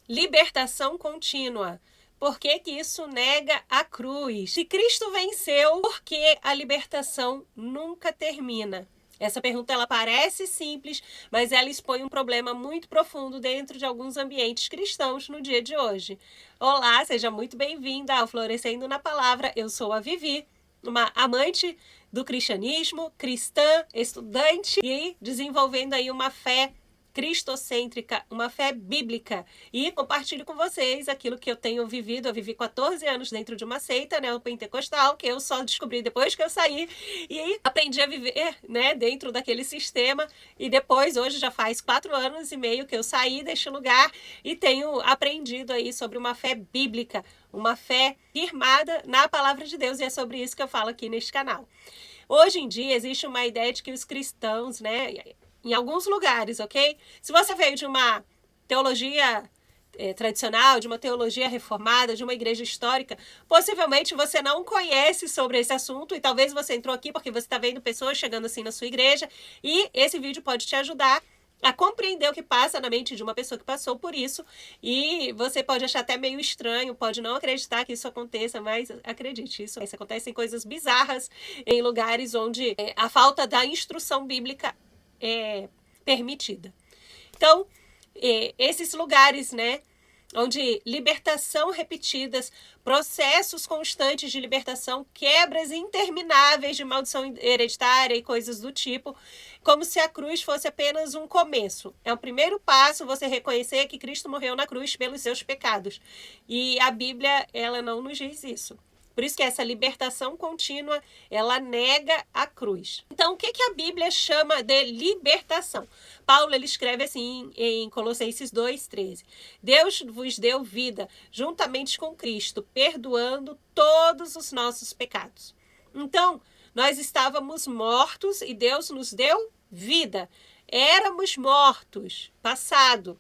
Libertação contínua. Por que que isso nega a cruz? Se Cristo venceu, por que a libertação nunca termina? Essa pergunta ela parece simples, mas ela expõe um problema muito profundo dentro de alguns ambientes cristãos no dia de hoje. Olá, seja muito bem-vinda ao Florescendo na Palavra. Eu sou a Vivi, uma amante do cristianismo, cristã, estudante e desenvolvendo aí uma fé cristocêntrica, uma fé bíblica. E compartilho com vocês aquilo que eu tenho vivido. Eu vivi 14 anos dentro de uma seita, né, o pentecostal, que eu só descobri depois que eu saí e aprendi a viver, né, dentro daquele sistema. E depois, hoje já faz 4 anos e meio que eu saí deste lugar e tenho aprendido aí sobre uma fé bíblica, uma fé firmada na palavra de Deus, e é sobre isso que eu falo aqui neste canal. Hoje em dia existe uma ideia de que os cristãos, né, em alguns lugares, ok? Se você veio de uma teologia tradicional, de uma teologia reformada, de uma igreja histórica, possivelmente você não conhece sobre esse assunto e talvez você entrou aqui porque você está vendo pessoas chegando assim na sua igreja e esse vídeo pode te ajudar a compreender o que passa na mente de uma pessoa que passou por isso, e você pode achar até meio estranho, pode não acreditar que isso aconteça, mas acredite, isso acontece em coisas bizarras, em lugares onde a falta da instrução bíblica é permitida. Então, esses lugares, né, onde libertação repetidas, processos constantes de libertação, quebras intermináveis de maldição hereditária e coisas do tipo, como se a cruz fosse apenas um começo. É o primeiro passo você reconhecer que Cristo morreu na cruz pelos seus pecados. E a Bíblia, ela não nos diz isso. Por isso que essa libertação contínua, ela nega a cruz. Então, o que a Bíblia chama de libertação? Paulo, ele escreve assim em Colossenses 2:13. Deus vos deu vida juntamente com Cristo, perdoando todos os nossos pecados. Então, nós estávamos mortos e Deus nos deu vida. Éramos mortos, passado.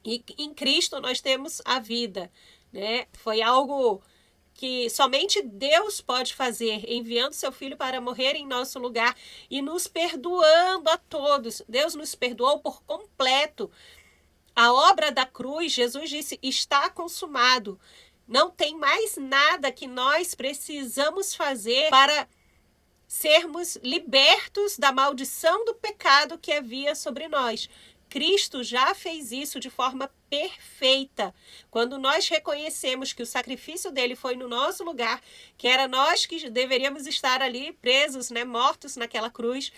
E em Cristo nós temos a vida, né? Foi algo que somente Deus pode fazer, enviando seu Filho para morrer em nosso lugar e nos perdoando a todos. Deus nos perdoou por completo. A obra da cruz, Jesus disse, está consumado. Não tem mais nada que nós precisamos fazer para sermos libertos da maldição do pecado que havia sobre nós. Cristo já fez isso de forma perfeita. Quando nós reconhecemos que o sacrifício dele foi no nosso lugar, que era nós que deveríamos estar ali presos, né, mortos naquela cruz,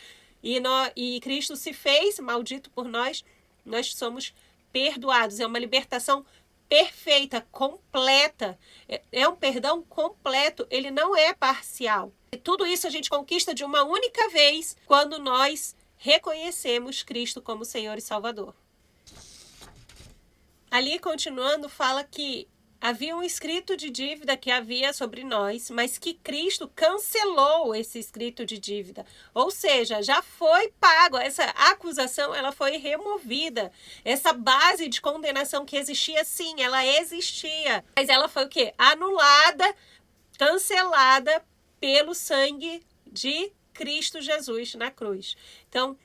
e Cristo se fez maldito por nós, nós somos perdoados. É uma libertação perfeita, completa. É um perdão completo, ele não é parcial. E tudo isso a gente conquista de uma única vez quando nós reconhecemos Cristo como Senhor e Salvador. Ali, continuando, fala que havia um escrito de dívida que havia sobre nós, mas que Cristo cancelou esse escrito de dívida. Ou seja, já foi pago. Essa acusação, ela foi removida. Essa base de condenação que existia, sim, ela existia. Mas ela foi o quê? Anulada, cancelada pelo sangue de Cristo Jesus na cruz. Então,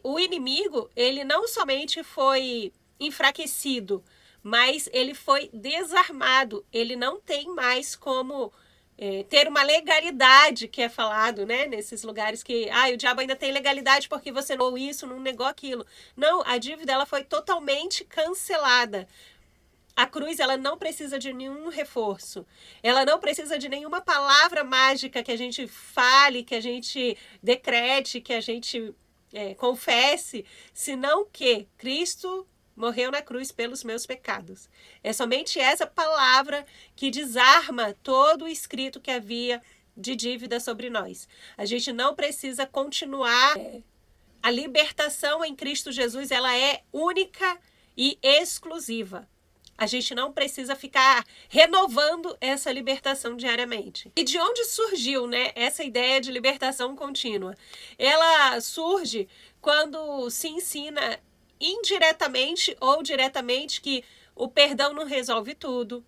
o inimigo, ele não somente foi enfraquecido, mas ele foi desarmado. Ele não tem mais como ter uma legalidade, que é falado, né, nesses lugares que o diabo ainda tem legalidade porque você não isso, não negou aquilo. Não, a dívida ela foi totalmente cancelada. A cruz, ela não precisa de nenhum reforço. Ela não precisa de nenhuma palavra mágica que a gente fale, que a gente decrete, que a gente confesse, senão que Cristo morreu na cruz pelos meus pecados. É somente essa palavra que desarma todo o escrito que havia de dívida sobre nós. A gente não precisa continuar. A libertação em Cristo Jesus, ela é única e exclusiva. A gente não precisa ficar renovando essa libertação diariamente. E de onde surgiu, né, essa ideia de libertação contínua? Ela surge quando se ensina indiretamente ou diretamente que o perdão não resolve tudo,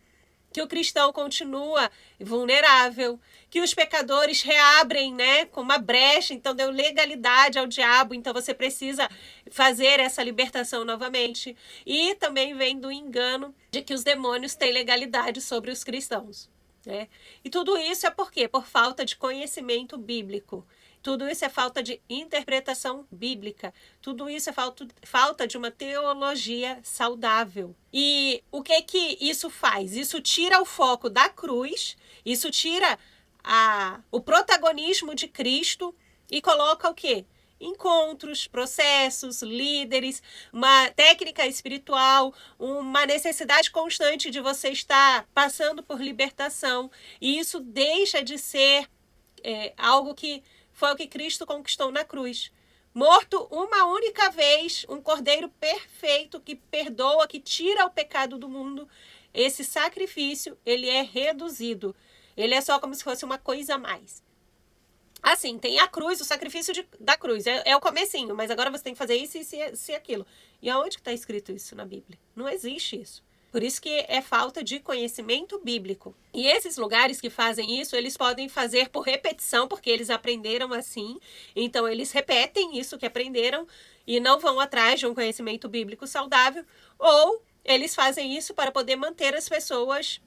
que o cristão continua vulnerável, que os pecadores reabrem, né, com uma brecha, então deu legalidade ao diabo, então você precisa fazer essa libertação novamente. E também vem do engano de que os demônios têm legalidade sobre os cristãos, né? E tudo isso é por quê? Por falta de conhecimento bíblico. Tudo isso é falta de interpretação bíblica. Tudo isso é falta de uma teologia saudável. E o que isso faz? Isso tira o foco da cruz, isso tira o protagonismo de Cristo e coloca o quê? Encontros, processos, líderes, uma técnica espiritual, uma necessidade constante de você estar passando por libertação. E isso deixa de ser algo que foi o que Cristo conquistou na cruz. Morto uma única vez, um cordeiro perfeito que perdoa, que tira o pecado do mundo. Esse sacrifício, ele é reduzido. Ele é só como se fosse uma coisa a mais. Assim, tem a cruz, o sacrifício da cruz. É o comecinho, mas agora você tem que fazer isso e aquilo. E aonde que está escrito isso na Bíblia? Não existe isso. Por isso que é falta de conhecimento bíblico. E esses lugares que fazem isso, eles podem fazer por repetição, porque eles aprenderam assim. Então, eles repetem isso que aprenderam e não vão atrás de um conhecimento bíblico saudável. Ou eles fazem isso para poder manter as pessoas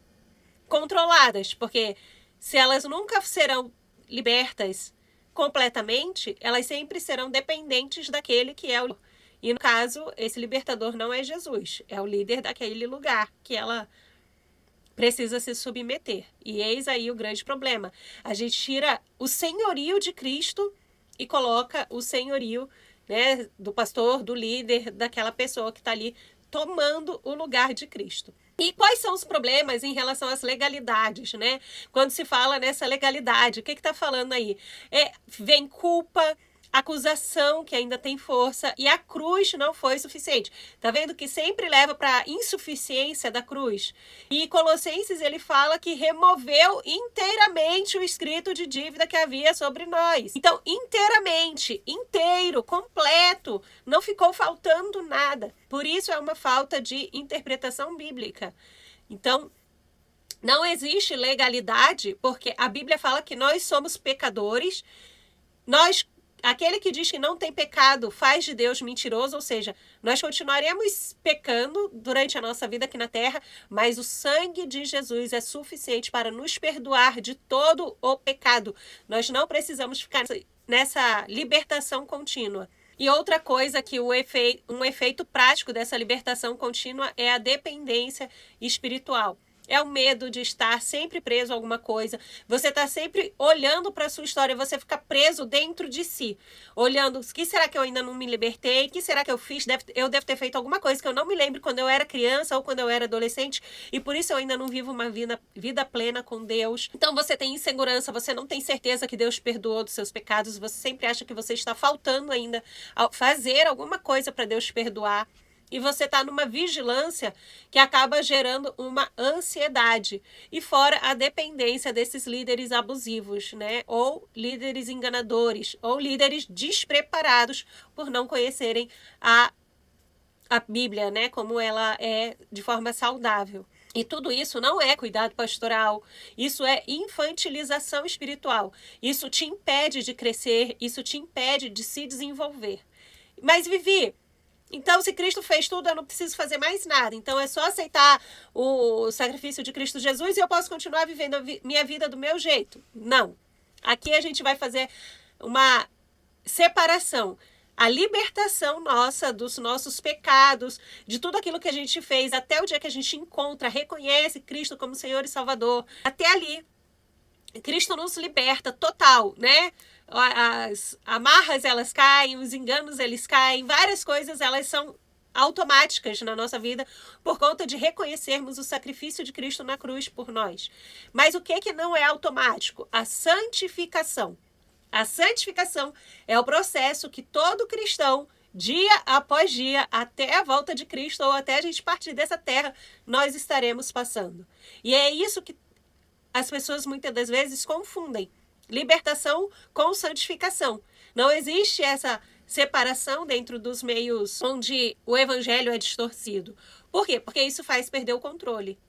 controladas. Porque se elas nunca serão libertas completamente, elas sempre serão dependentes daquele que é o... E no caso, esse libertador não é Jesus, é o líder daquele lugar que ela precisa se submeter. E eis aí o grande problema. A gente tira o senhorio de Cristo e coloca o senhorio, né, do pastor, do líder, daquela pessoa que está ali tomando o lugar de Cristo. E quais são os problemas em relação às legalidades, né? Quando se fala nessa legalidade, o que está falando aí? Vem culpa, acusação que ainda tem força, e a cruz não foi suficiente. Tá vendo que sempre leva para a insuficiência da cruz? E Colossenses, ele fala que removeu inteiramente o escrito de dívida que havia sobre nós. Então, inteiramente, inteiro, completo, não ficou faltando nada. Por isso é uma falta de interpretação bíblica. Então, não existe legalidade, porque a Bíblia fala que nós somos pecadores, aquele que diz que não tem pecado faz de Deus mentiroso, ou seja, nós continuaremos pecando durante a nossa vida aqui na terra, mas o sangue de Jesus é suficiente para nos perdoar de todo o pecado. Nós não precisamos ficar nessa libertação contínua. E outra coisa que um efeito prático dessa libertação contínua é a dependência espiritual. É o medo de estar sempre preso a alguma coisa. Você está sempre olhando para a sua história, você fica preso dentro de si. Olhando, o que será que eu ainda não me libertei? O que será que eu fiz? Eu devo ter feito alguma coisa que eu não me lembro quando eu era criança ou quando eu era adolescente. E por isso eu ainda não vivo uma vida plena com Deus. Então você tem insegurança, você não tem certeza que Deus perdoou dos seus pecados. Você sempre acha que você está faltando ainda fazer alguma coisa para Deus perdoar. E você está numa vigilância que acaba gerando uma ansiedade. E fora a dependência desses líderes abusivos, né? Ou líderes enganadores, ou líderes despreparados por não conhecerem a Bíblia, né? Como ela é de forma saudável. E tudo isso não é cuidado pastoral, isso é infantilização espiritual. Isso te impede de crescer, isso te impede de se desenvolver. Mas, Vivi, então, se Cristo fez tudo, eu não preciso fazer mais nada. Então, é só aceitar o sacrifício de Cristo Jesus e eu posso continuar vivendo minha vida do meu jeito. Não. Aqui a gente vai fazer uma separação. A libertação nossa dos nossos pecados, de tudo aquilo que a gente fez, até o dia que a gente encontra, reconhece Cristo como Senhor e Salvador. Até ali, Cristo nos liberta total, né? As amarras, elas caem, os enganos, eles caem, várias coisas, elas são automáticas na nossa vida por conta de reconhecermos o sacrifício de Cristo na cruz por nós. Mas o que não é automático? A santificação. A santificação é o processo que todo cristão, dia após dia, até a volta de Cristo ou até a gente partir dessa terra, nós estaremos passando. E é isso que as pessoas muitas das vezes confundem. Libertação com santificação. Não existe essa separação dentro dos meios onde o evangelho é distorcido. Por quê? Porque isso faz perder o controle,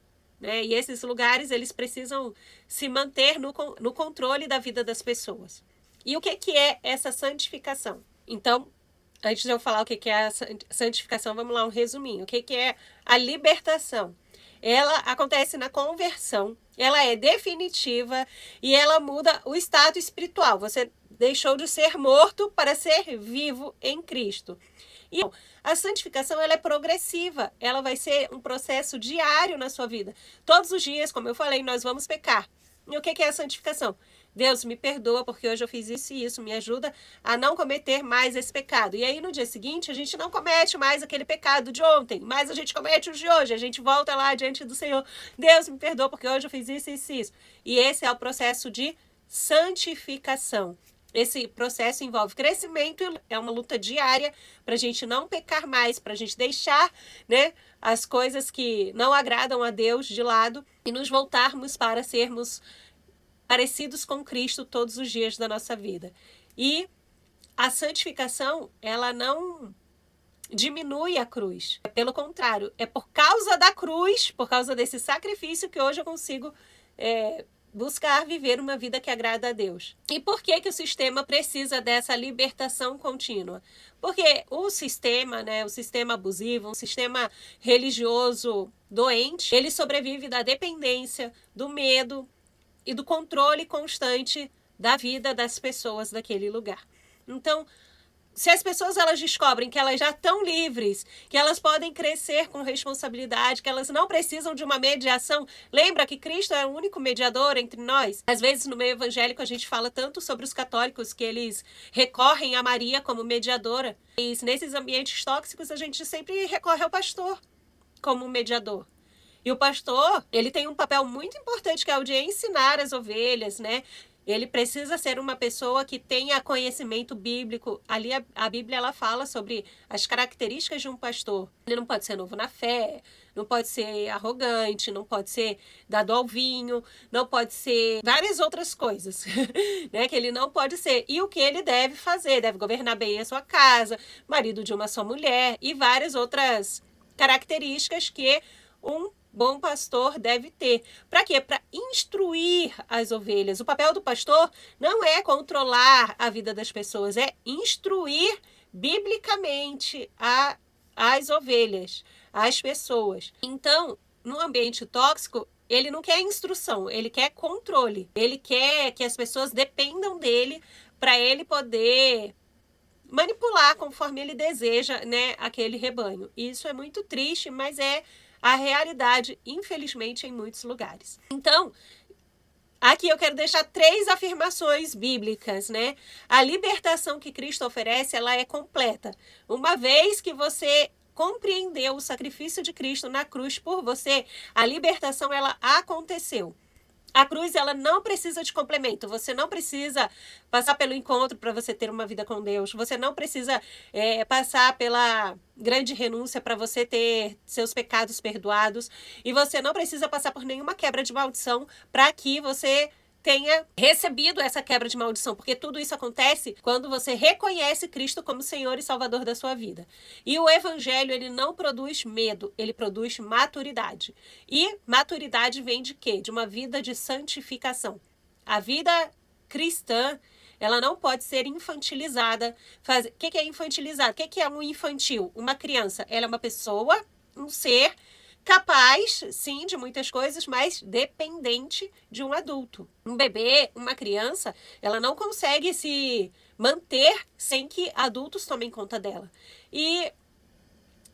né? E esses lugares, eles precisam se manter no controle da vida das pessoas. E o que é essa santificação? Então, antes de eu falar o que é a santificação, vamos lá, um resuminho. O que é a libertação? Ela acontece na conversão, ela é definitiva e ela muda o estado espiritual. Você deixou de ser morto para ser vivo em Cristo. E a santificação, ela é progressiva, ela vai ser um processo diário na sua vida. Todos os dias, como eu falei, nós vamos pecar. E o que é a santificação? Deus, me perdoa porque hoje eu fiz isso e isso, me ajuda a não cometer mais esse pecado. E aí no dia seguinte a gente não comete mais aquele pecado de ontem, mas a gente comete os de hoje, a gente volta lá diante do Senhor. Deus, me perdoa porque hoje eu fiz isso, isso e isso. E esse é o processo de santificação. Esse processo envolve crescimento, é uma luta diária para a gente não pecar mais, para a gente deixar, né, as coisas que não agradam a Deus de lado e nos voltarmos para sermos parecidos com Cristo todos os dias da nossa vida. E a santificação, ela não diminui a cruz. Pelo contrário, é por causa da cruz, por causa desse sacrifício que hoje eu consigo buscar viver uma vida que agrada a Deus. E por que o sistema precisa dessa libertação contínua? Porque o sistema, né, o sistema abusivo, um sistema religioso doente, ele sobrevive da dependência, do medo e do controle constante da vida das pessoas daquele lugar. Então, se as pessoas elas descobrem que elas já estão livres, que elas podem crescer com responsabilidade, que elas não precisam de uma mediação. Lembra que Cristo é o único mediador entre nós? Às vezes no meio evangélico a gente fala tanto sobre os católicos que eles recorrem a Maria como mediadora. E nesses ambientes tóxicos a gente sempre recorre ao pastor como mediador. E o pastor, ele tem um papel muito importante que é o de ensinar as ovelhas, né? Ele precisa ser uma pessoa que tenha conhecimento bíblico. Ali a Bíblia ela fala sobre as características de um pastor. Ele não pode ser novo na fé, não pode ser arrogante, não pode ser dado ao vinho, não pode ser várias outras coisas, né? Que ele não pode ser. E o que ele deve fazer? Deve governar bem a sua casa, marido de uma só mulher e várias outras características que um bom pastor deve ter. Para quê? Para instruir as ovelhas. O papel do pastor não é controlar a vida das pessoas, é instruir biblicamente as ovelhas, as pessoas. Então, num ambiente tóxico, ele não quer instrução, ele quer controle. Ele quer que as pessoas dependam dele para ele poder manipular conforme ele deseja, né, aquele rebanho. Isso é muito triste, mas é a realidade, infelizmente, em muitos lugares. Então, aqui eu quero deixar 3 afirmações bíblicas, né? A libertação que Cristo oferece, ela é completa. Uma vez que você compreendeu o sacrifício de Cristo na cruz por você, a libertação, ela aconteceu. A cruz, ela não precisa de complemento. Você não precisa passar pelo encontro para você ter uma vida com Deus. Você não precisa passar pela grande renúncia para você ter seus pecados perdoados. E você não precisa passar por nenhuma quebra de maldição para que você tenha recebido essa quebra de maldição, porque tudo isso acontece quando você reconhece Cristo como Senhor e Salvador da sua vida. E o Evangelho, ele não produz medo, ele produz maturidade. E maturidade vem de quê? De uma vida de santificação. A vida cristã, ela não pode ser infantilizada. O que é infantilizado? O que é um infantil? Uma criança, ela é uma pessoa, um ser capaz, sim, de muitas coisas, mas dependente de um adulto. Um bebê, uma criança, ela não consegue se manter sem que adultos tomem conta dela. E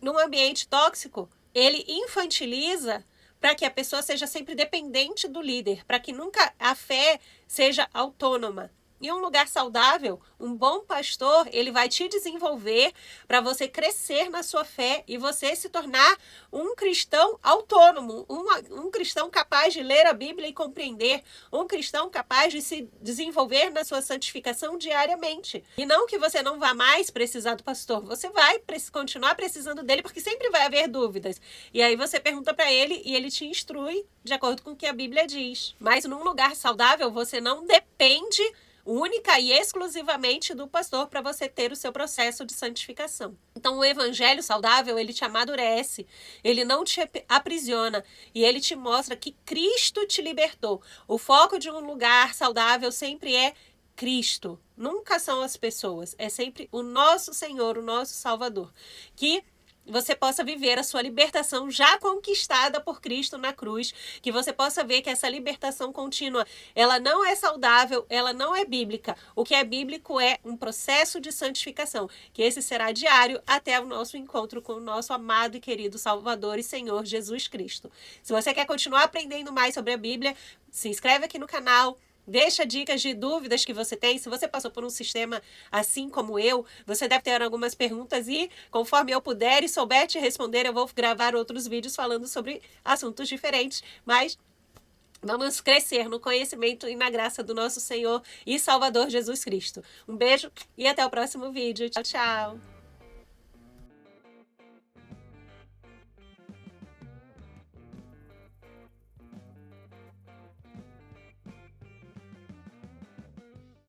num ambiente tóxico, ele infantiliza para que a pessoa seja sempre dependente do líder, para que nunca a fé seja autônoma. Em um lugar saudável, um bom pastor, ele vai te desenvolver para você crescer na sua fé e você se tornar um cristão autônomo, um cristão capaz de ler a Bíblia e compreender, um cristão capaz de se desenvolver na sua santificação diariamente. E não que você não vá mais precisar do pastor, você vai continuar precisando dele porque sempre vai haver dúvidas. E aí você pergunta para ele e ele te instrui de acordo com o que a Bíblia diz. Mas num lugar saudável, você não depende única e exclusivamente do pastor para você ter o seu processo de santificação. Então, o evangelho saudável, ele te amadurece, ele não te aprisiona e ele te mostra que Cristo te libertou. O foco de um lugar saudável sempre é Cristo, nunca são as pessoas, é sempre o nosso Senhor, o nosso Salvador. Que você possa viver a sua libertação já conquistada por Cristo na cruz, que você possa ver que essa libertação contínua, ela não é saudável, ela não é bíblica. O que é bíblico é um processo de santificação, que esse será diário até o nosso encontro com o nosso amado e querido Salvador e Senhor Jesus Cristo. Se você quer continuar aprendendo mais sobre a Bíblia, se inscreve aqui no canal, deixa dicas de dúvidas que você tem. Se você passou por um sistema assim como eu, você deve ter algumas perguntas e, conforme eu puder e souber te responder, eu vou gravar outros vídeos falando sobre assuntos diferentes, mas vamos crescer no conhecimento e na graça do nosso Senhor e Salvador Jesus Cristo. Um beijo e até o próximo vídeo. Tchau, tchau!